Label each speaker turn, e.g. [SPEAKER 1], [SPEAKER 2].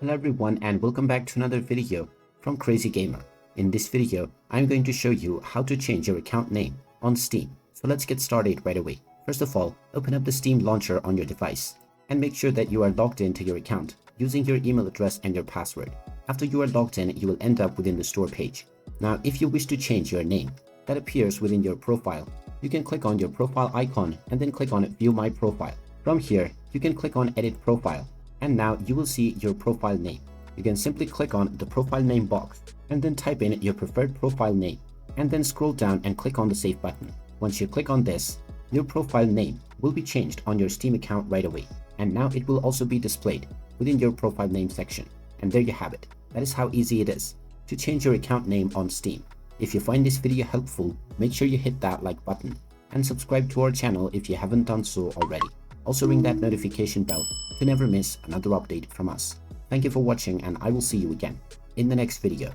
[SPEAKER 1] Hello everyone and welcome back to another video from Crazy Gamer. In this video, I'm going to show you how to change your account name on Steam. So let's get started right away. First of all, open up the Steam launcher on your device and make sure that you are logged into your account using your email address and your password. After you are logged in, you will end up within the store page. Now, if you wish to change your name that appears within your profile, you can click on your profile icon and then click on View My Profile. From here, you can click on Edit Profile. And now you will see your profile name. You can simply click on the profile name box and then type in your preferred profile name and then scroll down and click on the save button. Once you click on this, your profile name will be changed on your Steam account right away. And now it will also be displayed within your profile name section. And there you have it. That is how easy it is to change your account name on Steam. If you find this video helpful, make sure you hit that like button and subscribe to our channel if you haven't done so already. Also ring that notification bell to never miss another update from us. Thank you for watching and I will see you again in the next video.